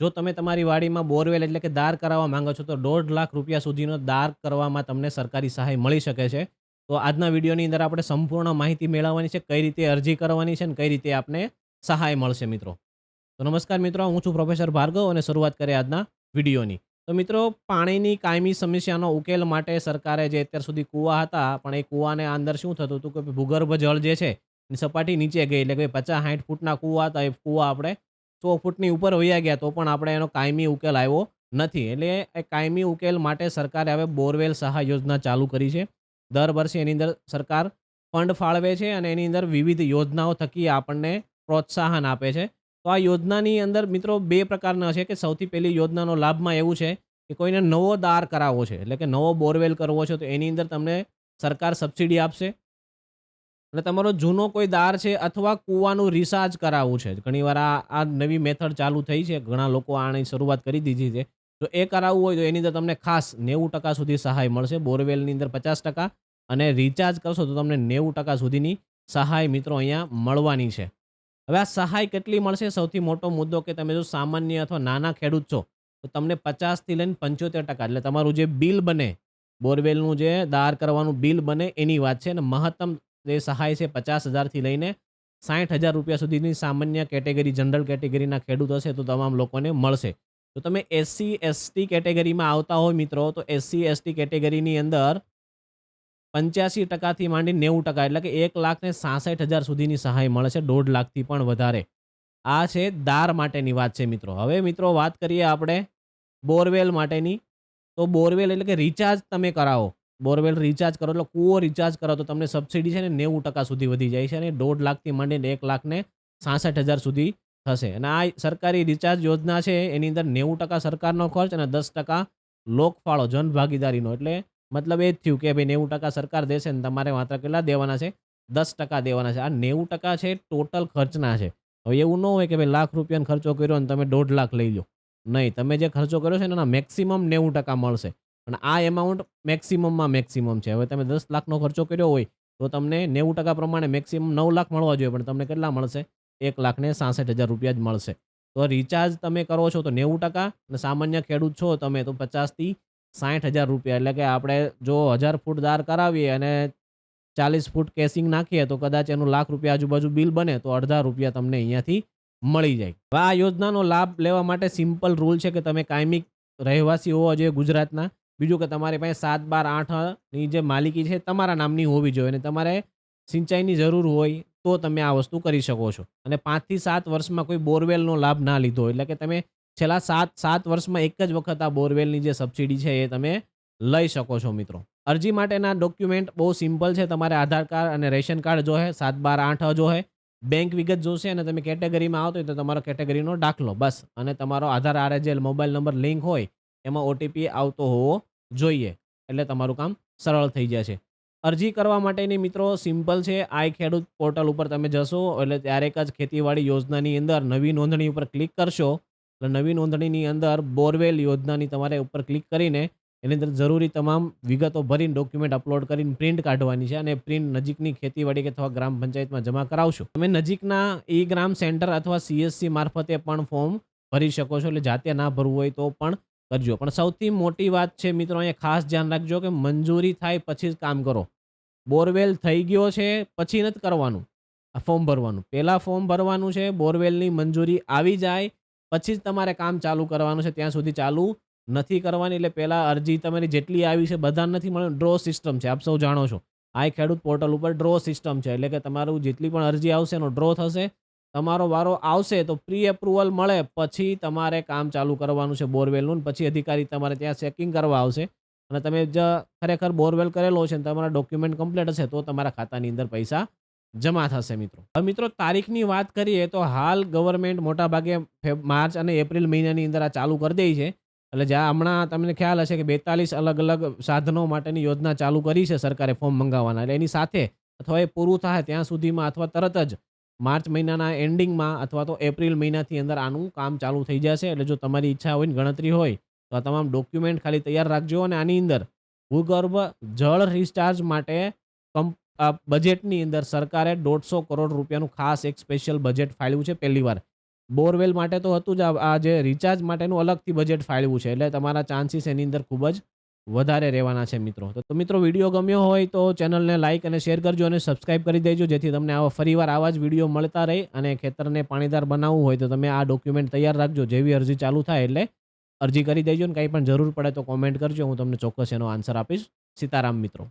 જો તમે તમારી વાડીમાં બોરવેલ એટલે કે દાર કરાવવા માંગો છો, તો 1.5 લાખ રૂપિયા સુધીનો દાર કરવામાં તમને સરકારી સહાય મળી શકે છે. તો આજના વિડીયોની અંદર આપણે સંપૂર્ણ માહિતી મેળવવાની છે, કઈ રીતે અરજી કરવાની છે અને કઈ રીતે આપને સહાય મળશે મિત્રો. તો નમસ્કાર મિત્રો, હું છું પ્રોફેસર ભાર્ગવ અને શરૂઆત કરીએ આજના વિડીયોની. તો મિત્રો, પાણીની કાયમી સમસ્યાનો ઉકેલ માટે સરકારે જે અત્યાર સુધી કૂવા હતા, પણ એ કૂવાને અંદર શું થતું હતું કે ભૂગર્ભ જળ જે છે એની સપાટી નીચે ગઈ, એટલે કે 50-60 ફૂટના કૂવા હતા, એ કૂવા આપણે 100 ફૂટની ઉપર વયા ગયા તો પણ આપણે એનો કાયમી ઉકેલ આવ્યો નથી. એટલે એ કાયમી ઉકેલ માટે સરકારે હવે બોરવેલ સહાય યોજના ચાલુ કરી છે. દર વર્ષે એની અંદર સરકાર ફંડ ફાળવે છે અને એની અંદર વિવિધ યોજનાઓ થકી આપણને પ્રોત્સાહન આપે છે. તો આ યોજનાની અંદર મિત્રો 2 પ્રકારના છે કે સૌથી પહેલી યોજનાનો લાભમાં એવું છે કે કોઈને નવો દાર કરાવવો છે, એટલે કે નવો બોરવેલ કરવો છે, તો એની અંદર તમને સરકાર સબસિડી આપશે. અને તમારો જૂનો કોઈ દાર છે અથવા કૂવાનું રિચાર્જ કરાવવું છે. ઘણીવાર આ નવી મેથડ ચાલુ થઈ છે. ઘણા લોકો આની શરૂઆત કરી દીધી છે. તો એ કરાવવું હોય તો એની અંદર તમને ખાસ 90% સુધી સહાય મળશે. બોરવેલની અંદર 50% અને રિચાર્જ કરશો તો તમને 90% સુધીની સહાય મિત્રો અહીંયા મળવાની છે. હવે આ સહાય કેટલી મળશે? સૌથી મોટો મુદ્દો કે તમે જો સામાન્ય અથવા નાના ખેડૂત છો, તો તમને 50 થી લઈને 75% એટલે તમારું જે બિલ બને, બોરવેલનું જે દાર કરવાનું બિલ બને એની વાત છે. અને મહત્તમ જે સહાય છે 50,000 થી લઈને 60,000 રૂપિયા સુધીની સામાન્ય કેટેગરી, જનરલ કેટેગરીના ખેડૂત હશે તો તમામ લોકોને મળશે. તો તમે એસસી, એસટી કેટેગરીમાં આવતા હોય મિત્રો, તો એસસી, એસટી કેટેગરીની અંદર 85% થી માંડી 90% એટલે કે 1,66,000 સુધીની સહાય મળે છે, 1.5 લાખથી પણ વધારે. આ છે દાર માટેની વાત છે મિત્રો. હવે મિત્રો વાત કરીએ આપણે બોરવેલ માટેની. તો બોરવેલ એટલે કે રિચાર્જ તમે કરાવો. બોરવેલ રિચાર્જ કરો એટલે કૂવો રિચાર્જ કરો તો તમને સબસિડી છે ને 90% સુધી વધી જાય છે અને 1.5 લાખથી માંડીને 1,66,000 સુધી થશે. અને આ સરકારી રિચાર્જ યોજના છે એની અંદર 90% સરકારનો ખર્ચ અને 10% લોકફાળો, જનભાગીદારીનો. એટલે મતલબ એ જ થયું કે ભાઈ 90% સરકાર દેશે ને તમારે માત્ર કેટલા દેવાના છે? 10% દેવાના છે. આ 90% છે ટોટલ ખર્ચના છે. હવે એવું ન હોય કે ભાઈ લાખ રૂપિયાનો ખર્ચો કર્યો અને તમે 1.5 લાખ લઈ લો. નહીં, તમે જે ખર્ચો કર્યો છે ને એના મેક્સિમમ 90% મળશે. અને આ એમાઉન્ટ મેક્સિમમમાં મેક્સિમમ છે. હવે તમે 10 લાખનો ખર્ચો કર્યો હોય તો તમને 90% પ્રમાણે મેક્સિમમ 9 લાખ મળવા જોઈએ, પણ તમને કેટલા મળશે? 1,66,000 રૂપિયા જ મળશે. તો રિચાર્જ તમે કરો છો તો 90% અને સામાન્ય ખેડૂત છો તમે તો 50 થી 60,000 રૂપિયા. એટલે કે આપણે જો 1000 ફૂટ દાર કરાવીએ અને 40 ફૂટ કેસિંગ નાખીએ તો કદાચ એનું લાખ રૂપિયા આજુબાજુ બિલ બને તો અડધા રૂપિયા તમને અહીંયાથી મળી જાય. હવે આ યોજનાનો લાભ લેવા માટે સિમ્પલ રૂલ છે કે તમે કાયમી રહેવાસી હોવા જોઈએ ગુજરાતના. બીજું કે તમારી પાસે 7, 12, 8 ની જે માલિકી છે તમારા નામની હોવી જોઈએ અને તમારે સિંચાઈની જરૂર હોય તો તમે આ વસ્તુ કરી શકો છો. અને 5 થી 7 વર્ષમાં કોઈ બોરવેલનો લાભ ના લીધો હોય, એટલે કે તમે છેલ્લા 7 વર્ષમાં એક જ વખત આ બોરવેલની જે સબસિડી છે એ તમે લઈ શકો છો મિત્રો. અરજી માટેના ડોક્યુમેન્ટ બહુ સિમ્પલ છે. તમારે આધાર કાર્ડ અને રેશન કાર્ડ જોહે, 7, 12, 8 જોહે, બેંક વિગત જોશે અને તમે કેટેગરીમાં આવતો હોય તો તમારો કેટેગરીનો દાખલો બસ, અને તમારો આધાર આરએજએલ મોબાઈલ નંબર લિંક હોય એમાં ઓટીપી આવતો હોવો જોઈએ. એટલે તમારું કામ સરળ થઈ જશે. અરજી કરવા માટેની મિત્રો સિમ્પલ છે. આઈ ખેડૂત પોર્ટલ ઉપર તમે જશો એટલે ત્યારેક જ ખેતીવાડી યોજનાની અંદર નવી નોંધણી ઉપર ક્લિક કરશો. એટલે નવી નોંધણીની અંદર બોરવેલ યોજનાની તમારે ઉપર ક્લિક કરીને એની અંદર જરૂરી તમામ વિગતો ભરીને ડોક્યુમેન્ટ અપલોડ કરીને પ્રિન્ટ કાઢવાની છે અને પ્રિન્ટ નજીકની ખેતીવાડી કે અથવા ગ્રામ પંચાયતમાં જમા કરાવશો. તમે નજીકના ઈ ગ્રામ સેન્ટર અથવા સીએસસી મારફતે પણ ફોર્મ ભરી શકો છો. એટલે જાતે ના ભરવું હોય તો પણ કરજો. પણ સૌથી મોટી વાત છે મિત્રો, અહીંયા ખાસ ધ્યાન રાખજો કે મંજૂરી થાય પછી જ કામ કરો. બોરવેલ થઈ ગયો છે પછી નથી કરવાનું આ ફોર્મ ભરવાનું. પહેલા ફોર્મ ભરવાનું છે, બોરવેલની મંજૂરી આવી જાય પછી જ તમારે કામ ચાલુ કરવાનું છે, ત્યાં સુધી ચાલુ નથી કરવાની. એટલે પહેલા અરજી તમારી જેટલી આવી છે બધા નથી મળે. ડ્રો સિસ્ટમ છે, આપ સૌ જાણો છો. આ ખેડૂત પોર્ટલ ઉપર ડ્રો સિસ્ટમ છે, એટલે કે તમારું જેટલી પણ અરજી આવશે એનો ડ્રો થશે. તમારો વારો આવશે તો પ્રી એપ્રુવલ મળે પછી તમારે કામ ચાલુ કરવાનું છે બોરવેલનું. પછી અધિકારી તમારે ત્યાં ચેકિંગ કરવા આવશે અને તમે જ ખરેખર બોરવેલ કરેલો છે અને તમારા ડોક્યુમેન્ટ કમ્પ્લીટ હશે તો તમારા ખાતાની અંદર પૈસા જમા થશે મિત્રો. હવે મિત્રો તારીખની વાત કરીએ તો હાલ ગવર્મેન્ટ મોટાભાગે માર્ચ અને એપ્રિલ મહિનાની અંદર આ ચાલુ કરી દે છે. એટલે જ્યાં હમણાં તમને ખ્યાલ હશે કે 42 અલગ અલગ સાધનો માટેની યોજના ચાલુ કરી છે સરકારે ફોર્મ મંગાવવાના. એટલે એની સાથે અથવા એ પૂરું થાય ત્યાં સુધીમાં અથવા તરત જ માર્ચ મહિનાના એન્ડિંગમાં અથવા તો એપ્રિલ મહિનાથી અંદર આનું કામ ચાલુ થઈ જશે. એટલે જો તમારી ઈચ્છા હોય ને ગણતરી હોય તો આ તમામ ડોક્યુમેન્ટ ખાલી તૈયાર રાખજો. અને આની અંદર ભૂગર્ભ જળ રિચાર્જ માટે બજેટની અંદર સરકારે 150 કરોડ રૂપિયાનું ખાસ એક સ્પેશિયલ બજેટ ફાળવ્યું છે પહેલી વાર. બોરવેલ માટે તો હતું જ આ જે રિચાર્જ માટેનું અલગથી બજેટ ફાળવ્યું છે. એટલે તમારા ચાન્સીસ એની અંદર ખૂબ જ વધારે રહેવાના છે મિત્રો. તો મિત્રો વિડીયો ગમ્યો હોય તો ચેનલને લાઈક અને શેર કરજો અને સબસ્ક્રાઈબ કરી દેજો જેથી તમને આવા ફરીવાર આવા જ વિડીયો મળતા રહે અને ખેતરને પાણીદાર બનાવવું હોય તો તમે આ ડોક્યુમેન્ટ તૈયાર રાખજો. જેવી અરજી ચાલુ થાય એટલે અરજી કરી દેજો અને કંઈ પણ જરૂર પડે તો કોમેન્ટ કરજો. હું તમને ચોક્કસ એનો આન્સર આપીશ. સીતારામ મિત્રો.